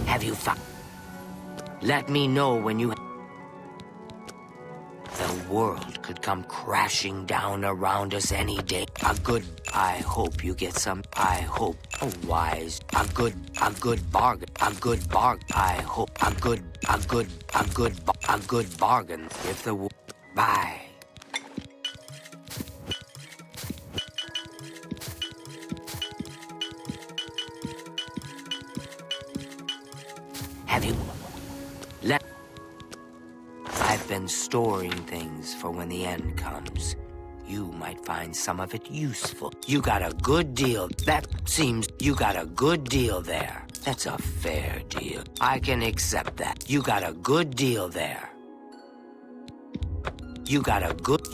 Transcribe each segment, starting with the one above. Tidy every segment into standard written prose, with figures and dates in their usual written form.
Have you found? Let me know when you... The world could come crashing down around us any day. I hope you get some. I hope a good bargain. I hope a good bargain. If the bye. Have you? I've been storing things for when the end comes. You might find some of it useful. You got a good deal. You got a good deal there. That's a fair deal. I can accept that. You got a good deal there. You got a good,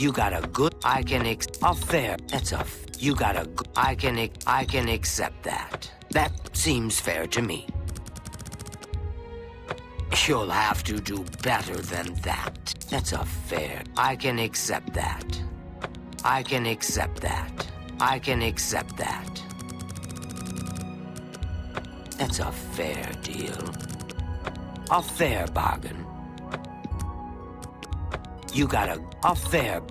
I can accept that. That seems fair to me. You'll have to do better than that. That's a fair. I can accept that. I can accept that. I can accept that. That's a fair deal. A fair bargain. You got a fair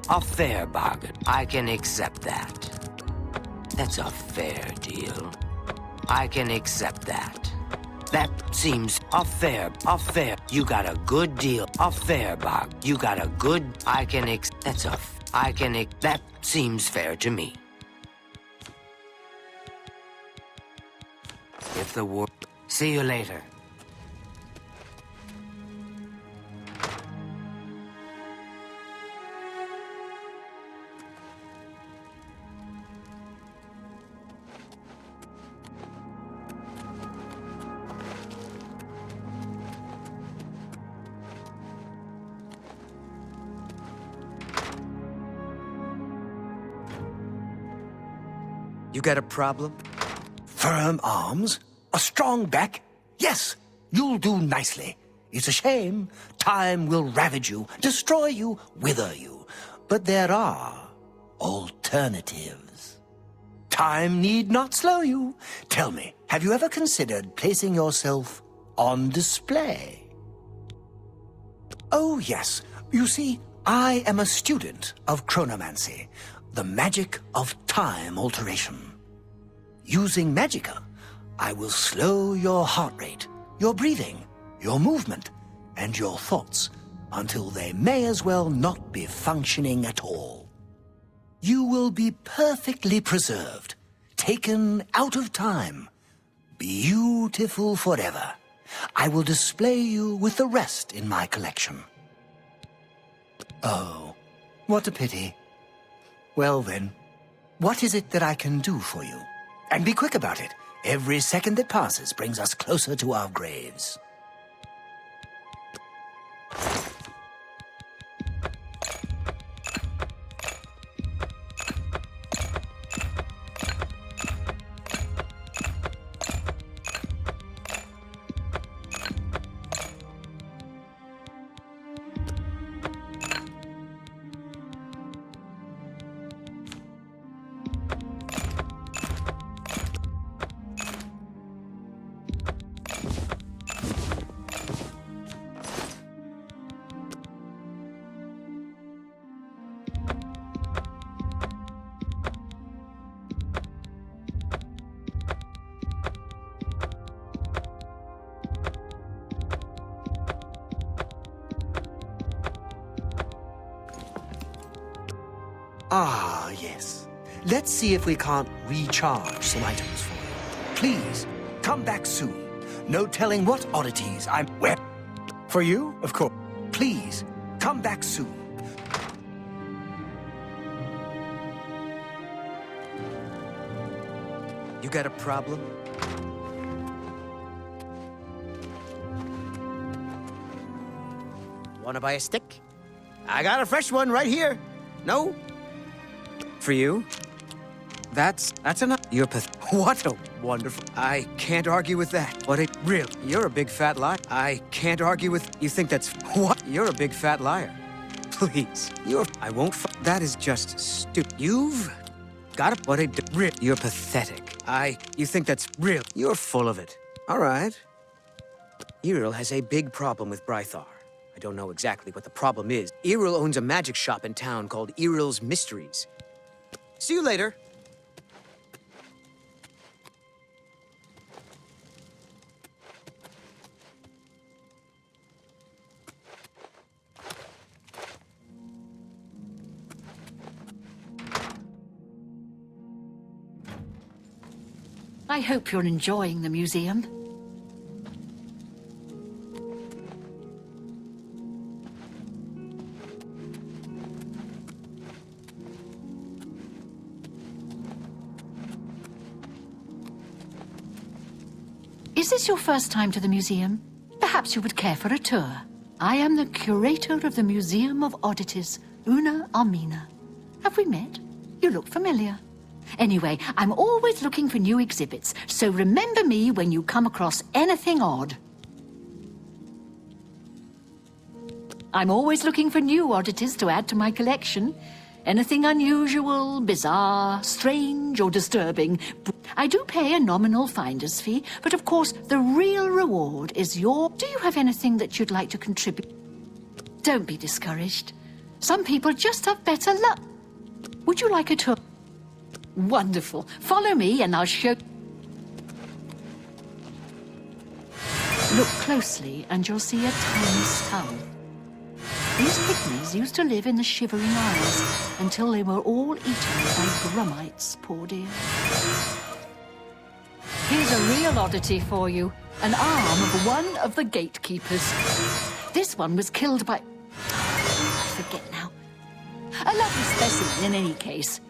bargain. I can accept that. That's a fair deal. I can accept that. That seems a fair. You got a good deal. A fair bargain. You got a good. That seems fair to me. If the war. See you later. You got a problem? Firm arms? A strong back? Yes, you'll do nicely. It's a shame. Time will ravage you, destroy you, wither you. But there are alternatives. Time need not slow you. Tell me, have you ever considered placing yourself on display? Oh, yes. You see, I am a student of chronomancy, the magic of time alteration. Using Magicka, I will slow your heart rate, your breathing, your movement, and your thoughts until they may as well not be functioning at all. You will be perfectly preserved, taken out of time, beautiful forever. I will display you with the rest in my collection. Oh, what a pity. Well then, what is it that I can do for you? And be quick about it. Every second that passes brings us closer to our graves. Ah, yes. Let's see if we can't recharge some items for you. Please, come back soon. No telling what oddities I'm... Well, for you, of course. Please, come back soon. You got a problem? Wanna buy a stick? I got a fresh one right here. No? For you? That's enough. You're What a wonderful... I can't argue with that. What a... Real. You're a big fat liar. I can't argue with... You think that's... What? You're a big fat liar. Please. I won't... That is just stupid. You've... Got a... What a... Real. You're pathetic. You think that's real. You're full of it. All right. Earl has a big problem with Brythar. I don't know exactly what the problem is. Earl owns a magic shop in town called Earl's Mysteries. See you later. I hope you're enjoying the museum. Is this your first time to the museum? Perhaps you would care for a tour. I am the curator of the Museum of Oddities, Una Armina. Have we met? You look familiar. Anyway, I'm always looking for new exhibits, so remember me when you come across anything odd. I'm always looking for new oddities to add to my collection. Anything unusual, bizarre, strange, or disturbing. I do pay a nominal finder's fee, but of course, the real reward is your... Do you have anything that you'd like to contribute? Don't be discouraged. Some people just have better luck. Would you like a tour? Wonderful. Follow me and I'll show... Look closely and you'll see a tiny skull. These pygmies used to live in the Shivering Isles until they were all eaten by grummites, poor dear. Here's a real oddity for you. An arm of one of the gatekeepers. This one was killed by... I forget now. A lovely specimen in any case.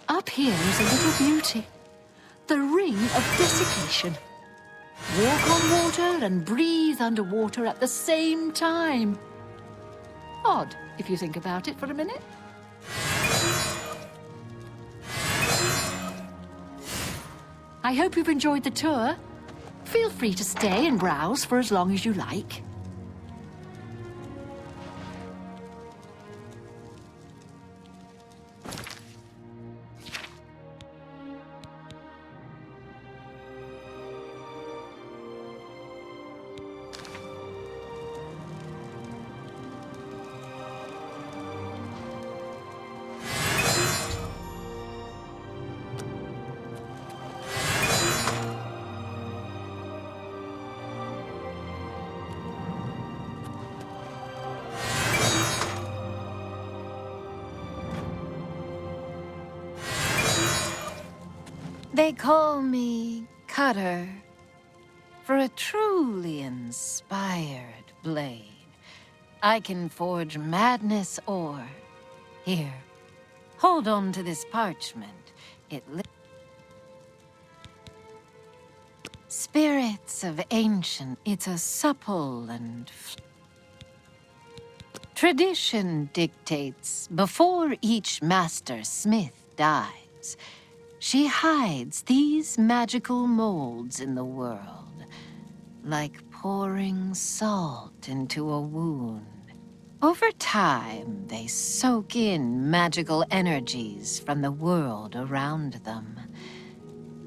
Up here is a little beauty. The Ring of Desiccation. Walk on water and breathe underwater at the same time. Odd, if you think about it for a minute. I hope you've enjoyed the tour. Feel free to stay and browse for as long as you like. They call me Cutter for a truly inspired blade. I can forge madness or... Here, hold on to this parchment. Spirits of ancient, it's a supple and... Tradition dictates before each master smith dies, she hides these magical molds in the world, like pouring salt into a wound. Over time, they soak in magical energies from the world around them.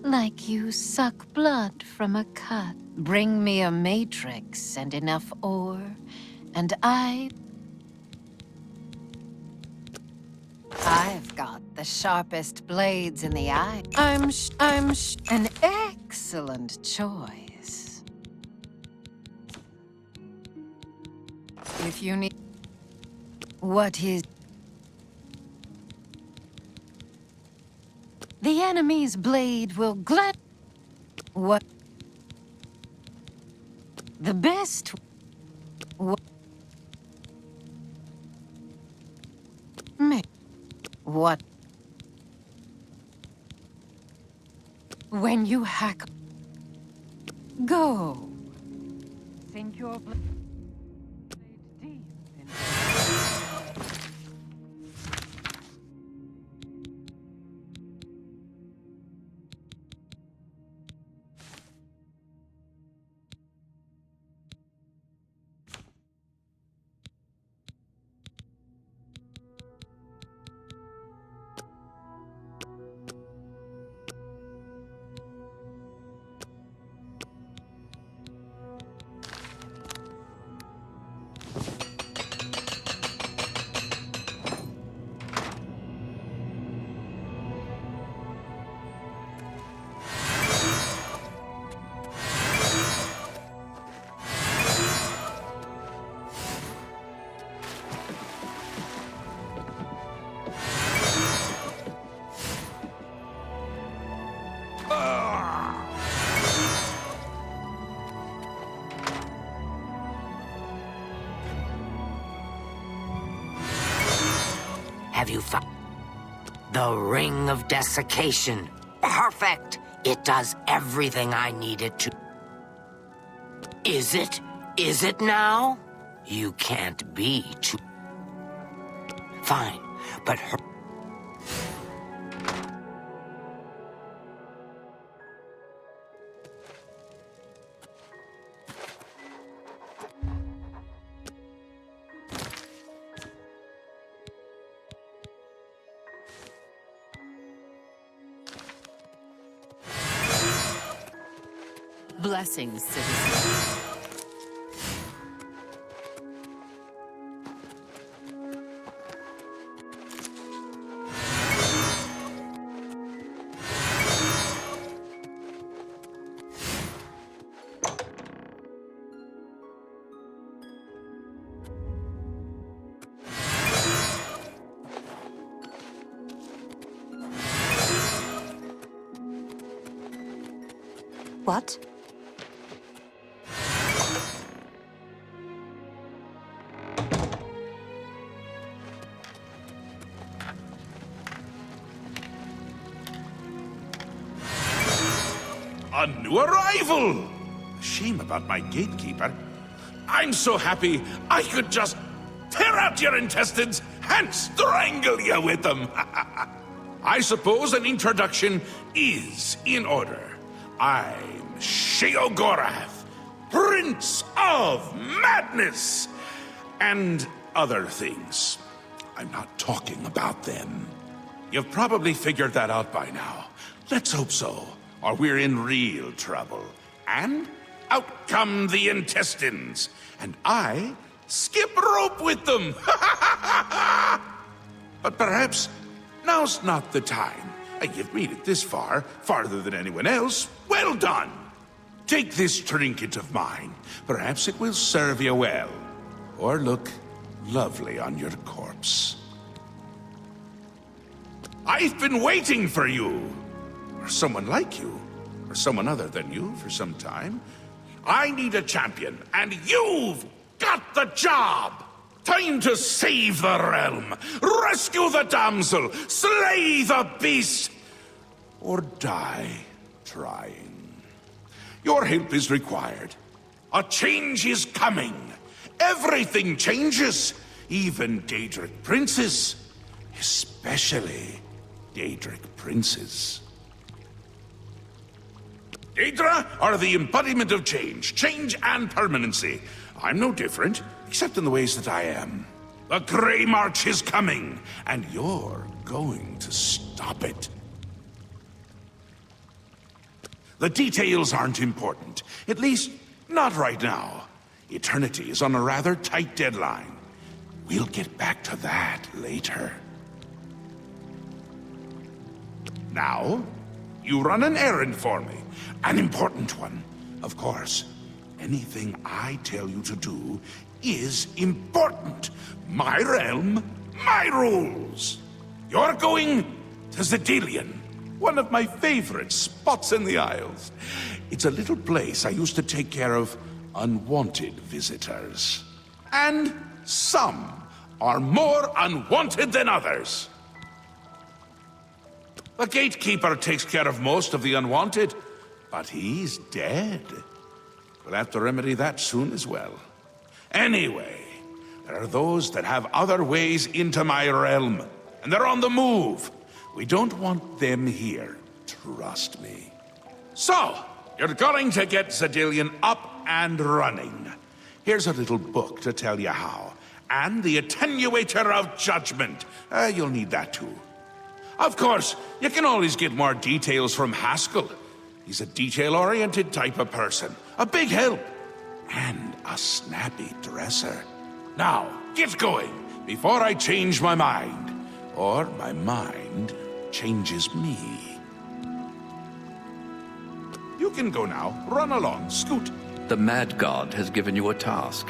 Like you suck blood from a cut. Bring me a matrix and enough ore, and I've got the sharpest blades in the eye. I'm an excellent choice. If you need... What is... The enemy's blade will glad... What... The best... What... What? When you hack... Go. Sink your blade deep in... Have you found the Ring of Desiccation? Perfect! It does everything I need it to. Is it? Is it now? You can't be too... Fine, but her... Blessings, citizen. What? A new arrival! Shame about my gatekeeper. I'm so happy I could just tear out your intestines and strangle you with them. I suppose an introduction is in order. I'm Sheogorath, Prince of Madness, and other things. I'm not talking about them. You've probably figured that out by now. Let's hope so, or we're in real trouble. And out come the intestines, and I skip rope with them. But perhaps now's not the time. You've made it this far, farther than anyone else. Well done! Take this trinket of mine. Perhaps it will serve you well, or look lovely on your corpse. I've been waiting for you, or someone like you, or someone other than you for some time. I need a champion, and you've got the job! Time to save the realm, rescue the damsel, slay the beast, or die trying. Your help is required. A change is coming. Everything changes, even Daedric princes, especially Daedric princes. Daedra are the embodiment of change and permanency. I'm no different, except in the ways that I am. The Grey March is coming, and you're going to stop it. The details aren't important, at least not right now. Eternity is on a rather tight deadline. We'll get back to that later. Now, you run an errand for me. An important one, of course. Anything I tell you to do is important. My realm, my rules. You're going to Zedilian, one of my favorite spots in the Isles. It's a little place I used to take care of unwanted visitors. And some are more unwanted than others. The gatekeeper takes care of most of the unwanted, but he's dead. We'll have to remedy that soon as well. Anyway, there are those that have other ways into my realm, and they're on the move. We don't want them here, trust me. So, you're going to get Zedilian up and running. Here's a little book to tell you how, and the Attenuator of Judgment. You'll need that too. Of course, you can always get more details from Haskell. He's a detail-oriented type of person, a big help, and a snappy dresser. Now, get going, before I change my mind. Or my mind changes me. You can go now. Run along, Scoot. The Mad God has given you a task.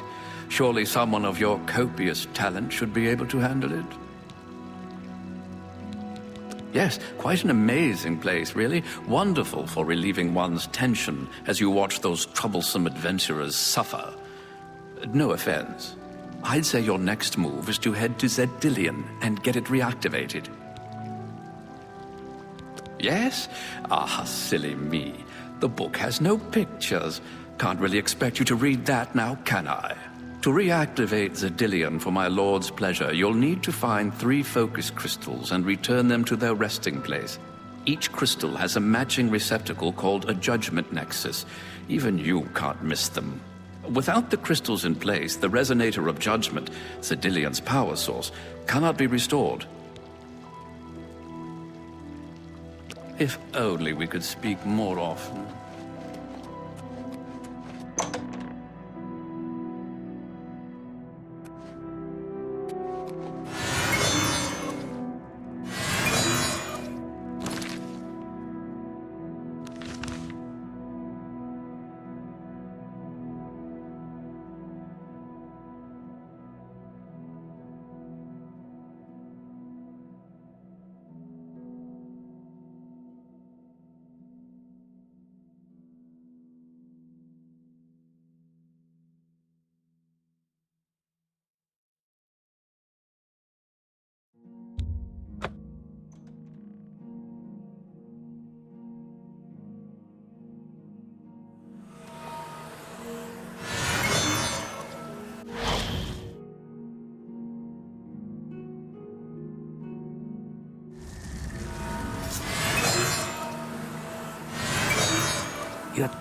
Surely someone of your copious talent should be able to handle it. Yes, quite an amazing place, really. Wonderful for relieving one's tension as you watch those troublesome adventurers suffer. No offense. I'd say your next move is to head to Zedillion and get it reactivated. Yes? Ah, silly me. The book has no pictures. Can't really expect you to read that now, can I? To reactivate Zedillion for my lord's pleasure, you'll need to find 3 focus crystals and return them to their resting place. Each crystal has a matching receptacle called a judgment nexus. Even you can't miss them. Without the crystals in place, the resonator of judgment, Zedillion's power source, cannot be restored. If only we could speak more often.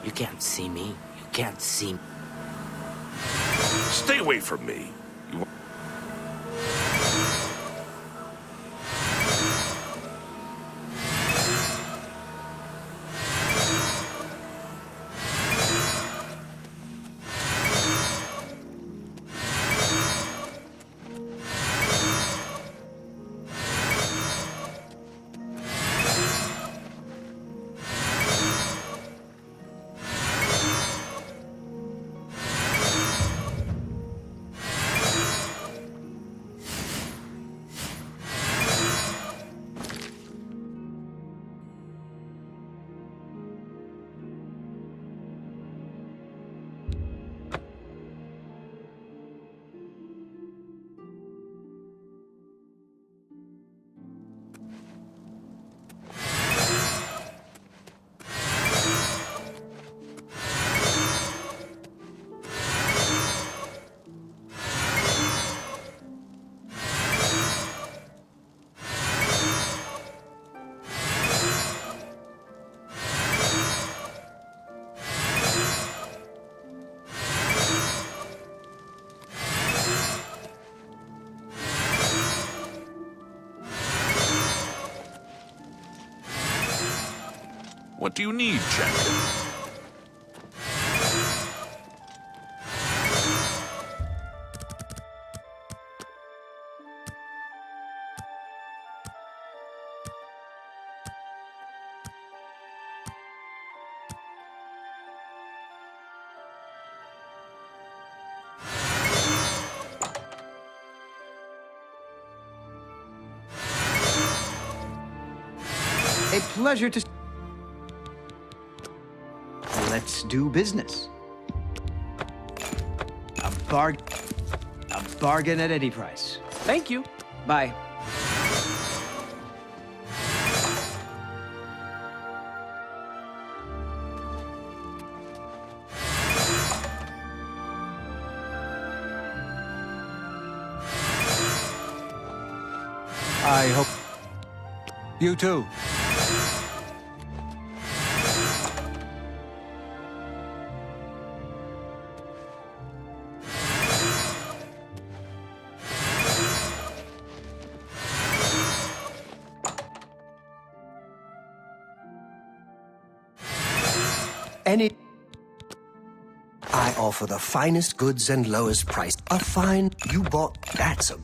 You can't see me. You can't see me. Stay away from me. What do you need, champion? A pleasure to... Let's do business. A bargain at any price. Thank you. Bye. I hope... You too. I offer the finest goods and lowest price. A fine you bought. That's a...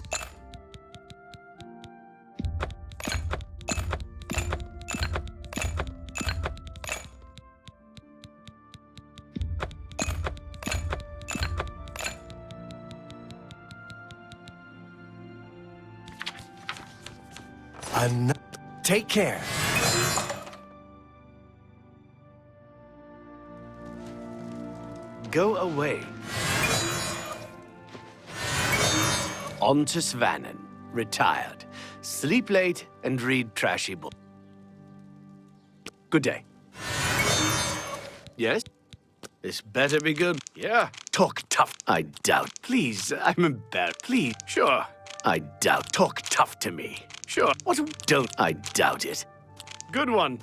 Take care. Go away. On to Svannon, retired. Sleep late and read trashy books. Good day. Yes? This better be good. Yeah. Talk tough. I doubt. Please, I'm embarrassed. Please. Sure. I doubt. Talk tough to me. Sure. What? Don't. I doubt it. Good one.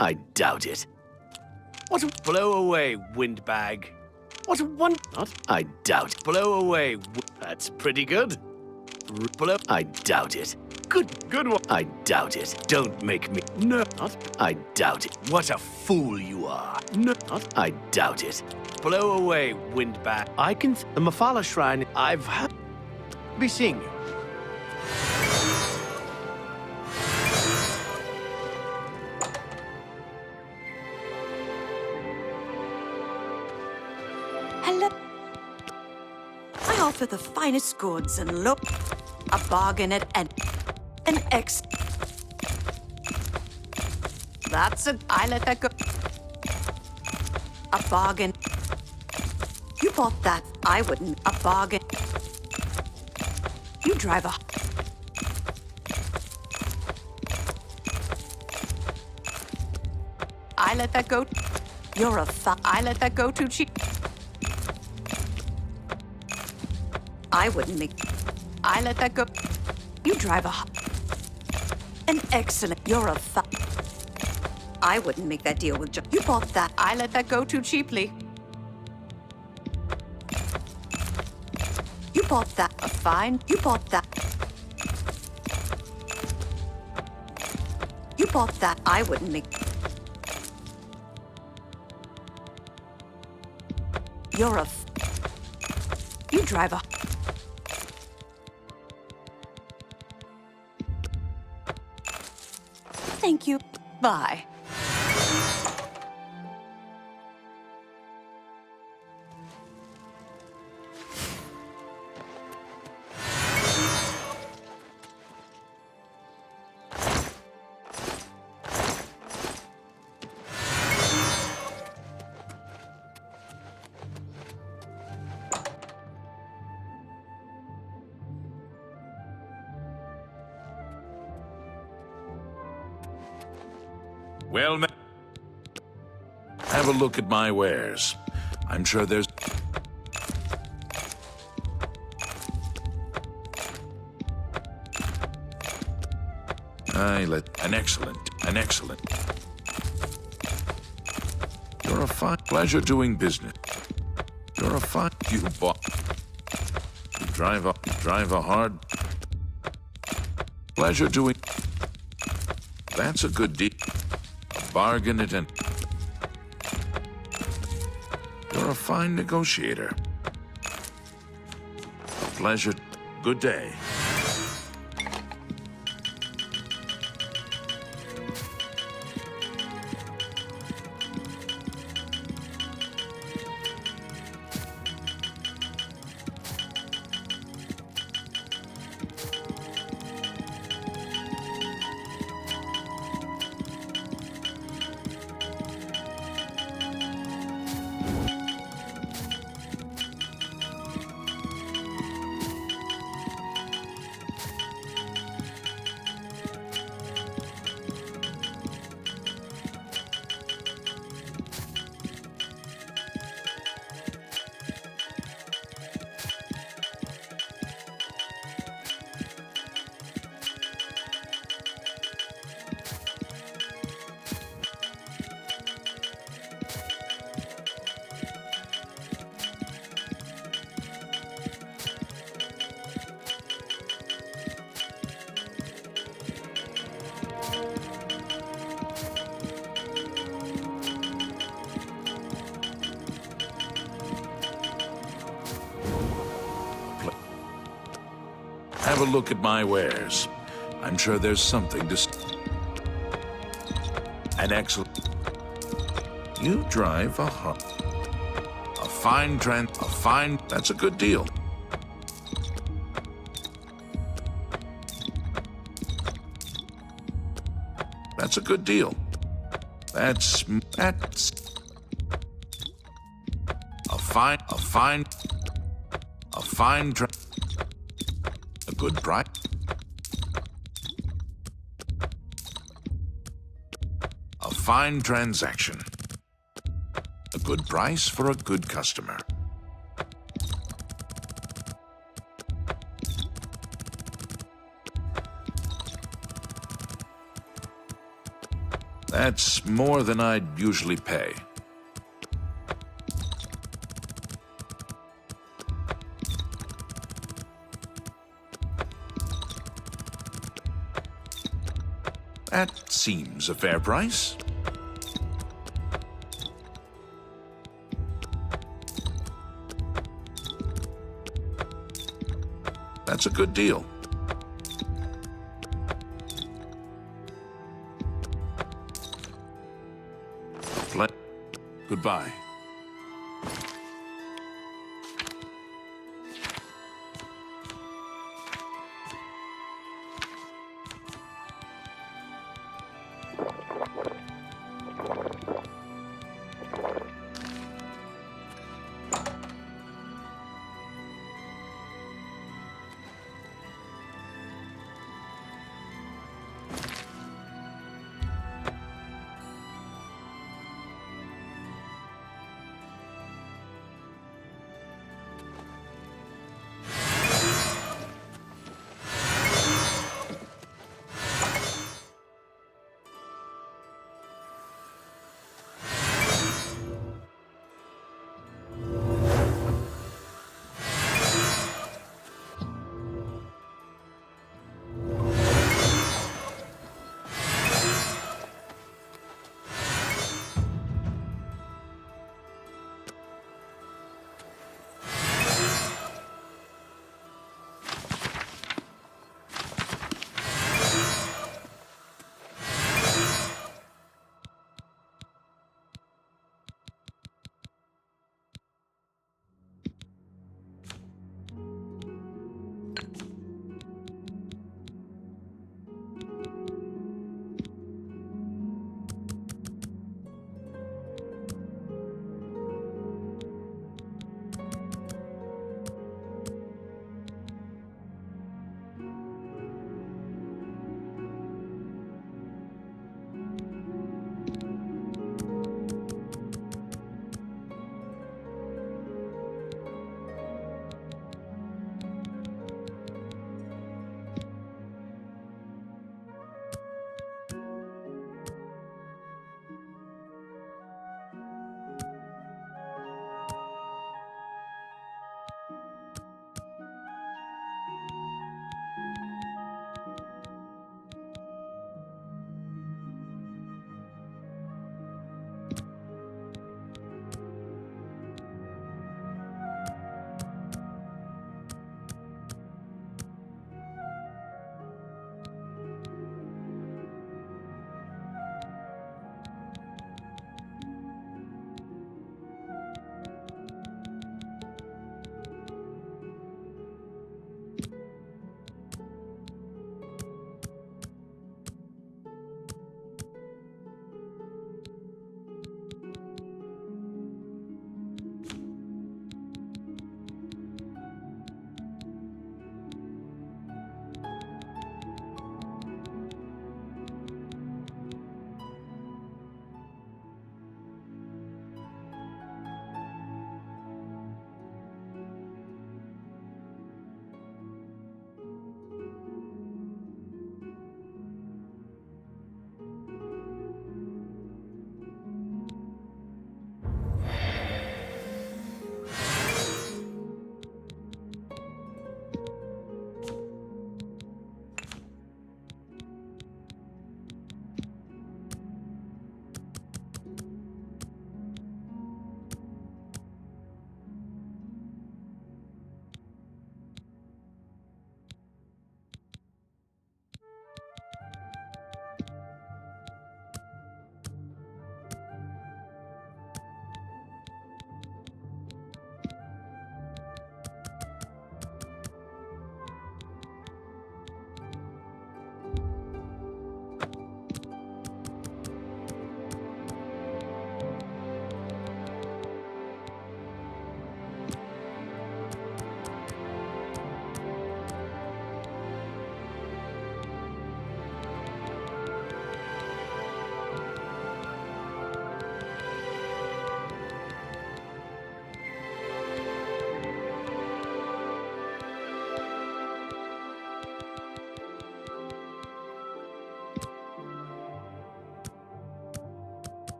I doubt it. What? Blow away, windbag. What? One. Not. I doubt. Blow away. That's pretty good. Blow. I doubt it. Good one. I doubt it. Don't make me. No. Not. I doubt it. What a fool you are. No. Not. I doubt it. Blow away, windbag. I can. The Mafala Shrine. I've had. Be seeing you. Hello. I offer the finest goods and look. A bargain at an X. That's it. I let that go. A bargain. You bought that. I wouldn't. A bargain. You drive a... I let that go. You're a I let that go too cheap. I wouldn't make... I let that go. You drive a... An excellent... You're a I wouldn't make that deal with... You bought that. I let that go too cheaply. You bought that. A fine. You bought that. You bought that. I wouldn't make... You're a... You drive a... Thank you. Bye. Well, have a look at my wares. I'm sure there's... An excellent. You're a fine pleasure doing business. You're a fine... You bought... You drive a hard... Pleasure doing... That's a good deal. A bargain at an... You're a fine negotiator. A pleasure. Good day. Have a look at my wares. I'm sure there's something to... An excellent... You drive a fine... That's a good deal. That's a good deal. That's a good price. A fine transaction. A good price for a good customer. That's more than I'd usually pay. That seems a fair price. That's a good deal. Goodbye.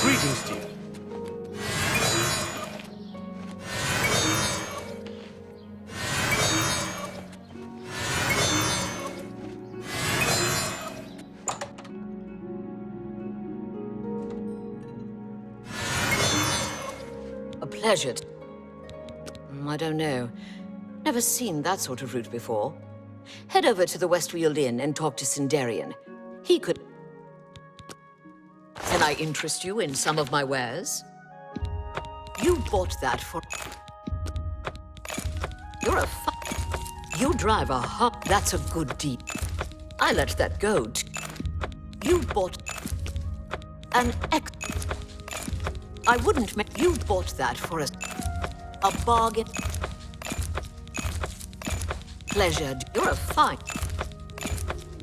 Greetings to you. A pleasure. I don't know. Never seen that sort of route before. Head over to the Westfield Inn and talk to Sindarian. He could... Can I interest you in some of my wares? You bought that for... You're a You drive a hop. That's a good deal. I let that go. You bought... An ex... I wouldn't make... You bought that for a bargain. Pleasure. You're a fine...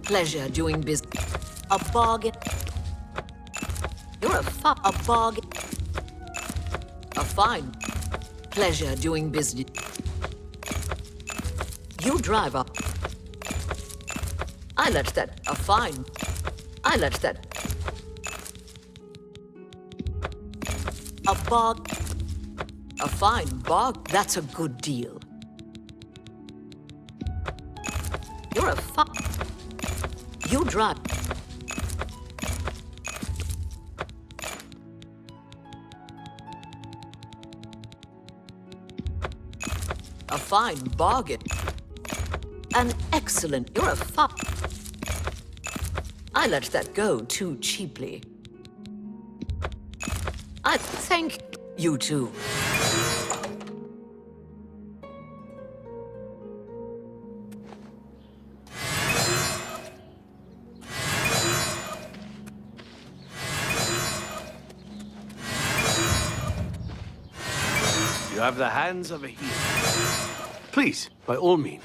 Pleasure doing business. A bargain. You're a bargain. A fine. Pleasure doing business. You drive up. I let that. A fine. I let that. A barg. A fine barg. That's a good deal. You're a You drive. A fine bargain. An excellent. You're a I let that go too cheaply. I thank you too. You have the hands of a healer. Please, by all means.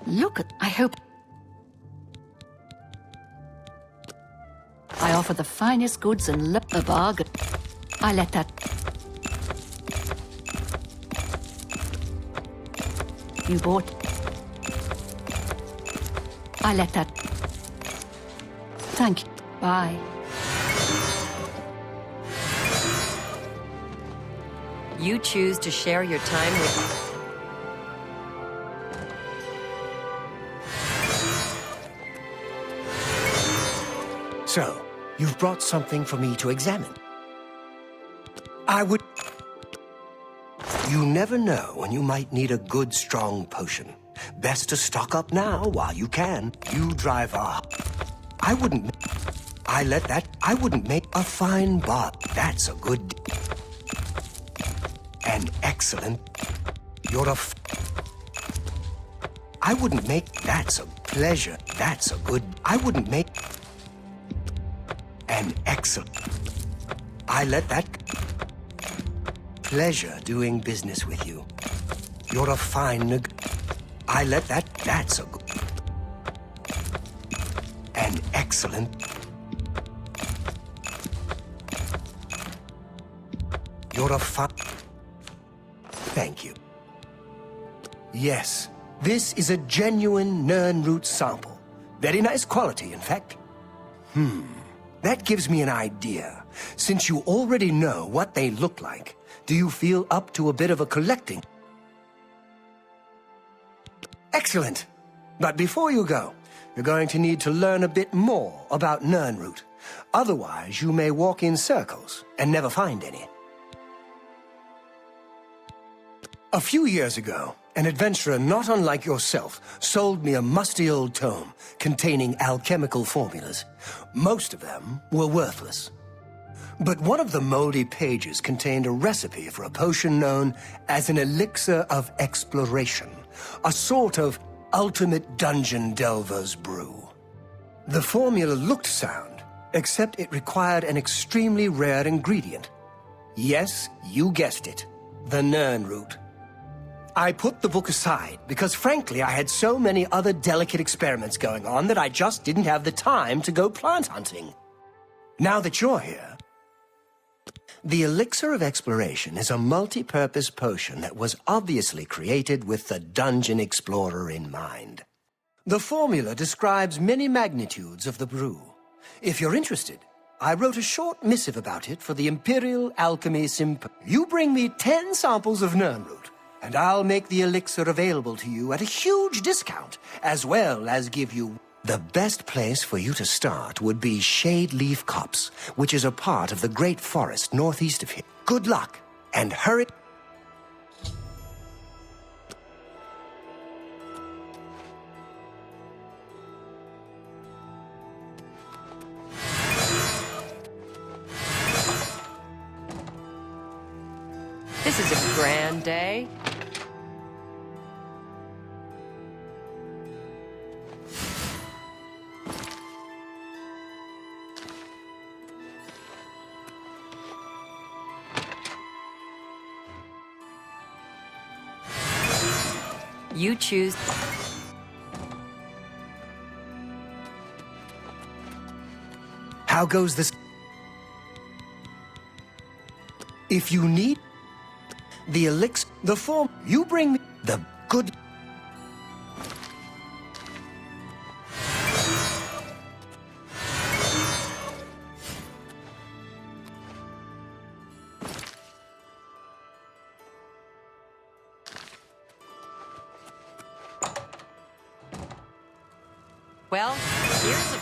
Look at... I hope... I offer the finest goods and a bargain. I let that... You bought... I let that... Thank you. Bye. You choose to share your time with... So, you've brought something for me to examine. I would... You never know when you might need a good, strong potion. Best to stock up now while you can. You drive a... I wouldn't... I let that... I wouldn't make a fine bar. That's a good... An excellent... You're a... I wouldn't make... That's a pleasure. That's a good... I wouldn't make... An excellent... I let that... Pleasure doing business with you. You're a fine... I let that... That's a good... An excellent... You're a fine... Thank you. Yes, this is a genuine Nernroot sample. Very nice quality, in fact. That gives me an idea. Since you already know what they look like, do you feel up to a bit of a collecting? Excellent. But before you go, you're going to need to learn a bit more about Nernroot. Otherwise, you may walk in circles and never find any. A few years ago, an adventurer not unlike yourself sold me a musty old tome containing alchemical formulas. Most of them were worthless. But one of the moldy pages contained a recipe for a potion known as an elixir of exploration, a sort of ultimate dungeon delver's brew. The formula looked sound, except it required an extremely rare ingredient. Yes, you guessed it, the Nernroot. I put the book aside because, frankly, I had so many other delicate experiments going on that I just didn't have the time to go plant hunting. Now that you're here, the Elixir of Exploration is a multi-purpose potion that was obviously created with the Dungeon Explorer in mind. The formula describes many magnitudes of the brew. If you're interested, I wrote a short missive about it for the Imperial Alchemy You bring me 10 samples of Nernroot, and I'll make the elixir available to you at a huge discount, as well as give you... The best place for you to start would be Shade Leaf Copse, which is a part of the Great Forest northeast of here. Good luck, and hurry... This is a grand day. You choose. How goes this? If you need the elixir, the form, you bring me the good. Well, here's a...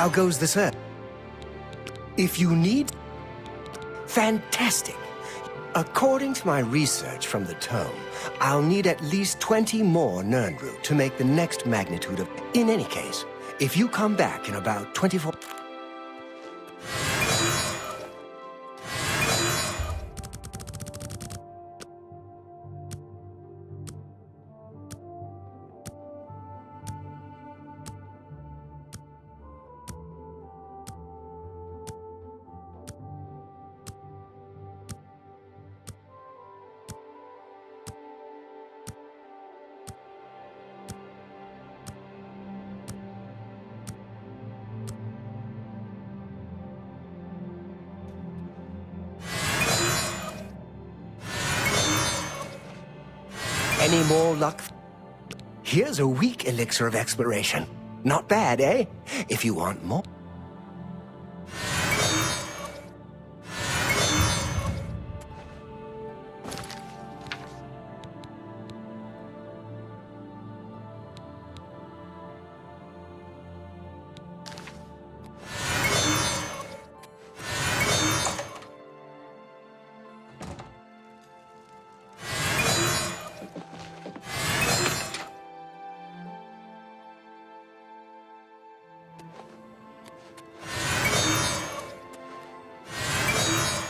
How goes the search? If you need... Fantastic. According to my research from the tome, I'll need at least 20 more Nirnroot to make the next magnitude of... In any case, if you come back in about 24... Any more luck? Here's a weak elixir of exploration. Not bad, eh? If you want more.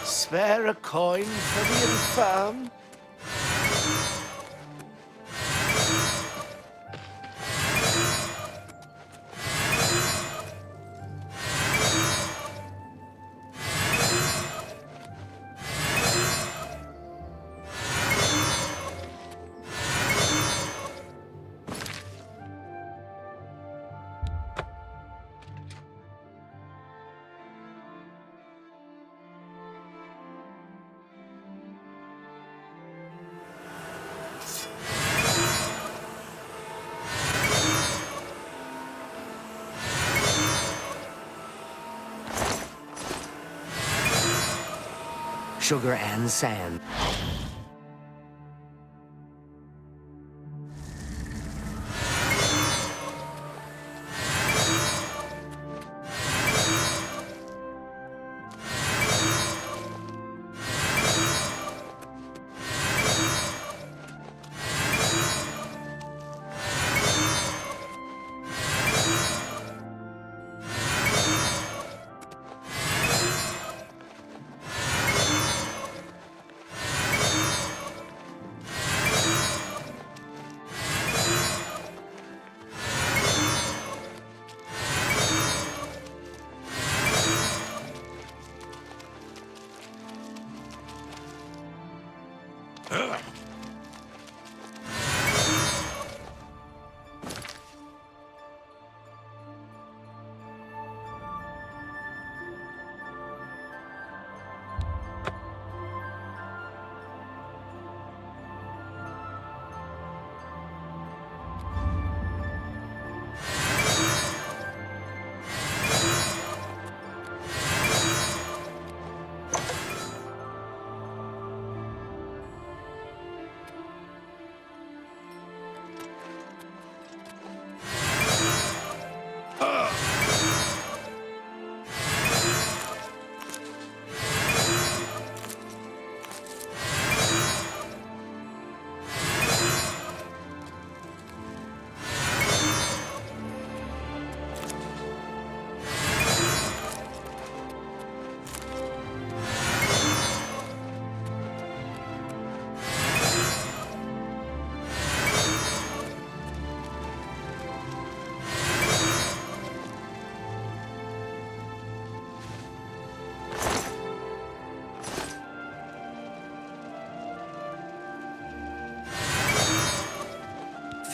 Spare a coin for the infirm? Sugar and sand.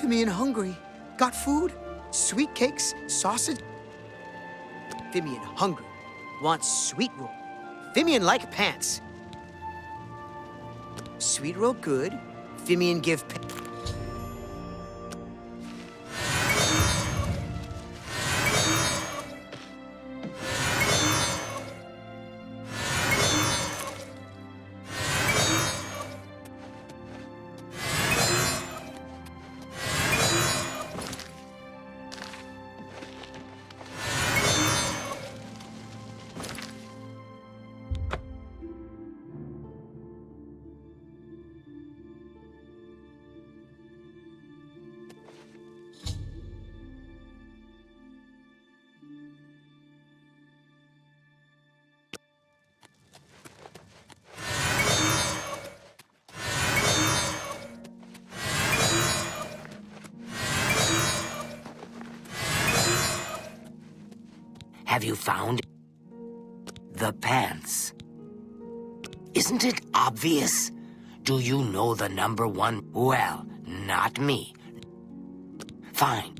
Fimian hungry. Got food? Sweet cakes, sausage. Fimian hungry. Wants sweet roll. Fimian like pants. Sweet roll good. Fimian give Have you found the pants? Isn't it obvious? Do you know the number one? Well, not me. Fine.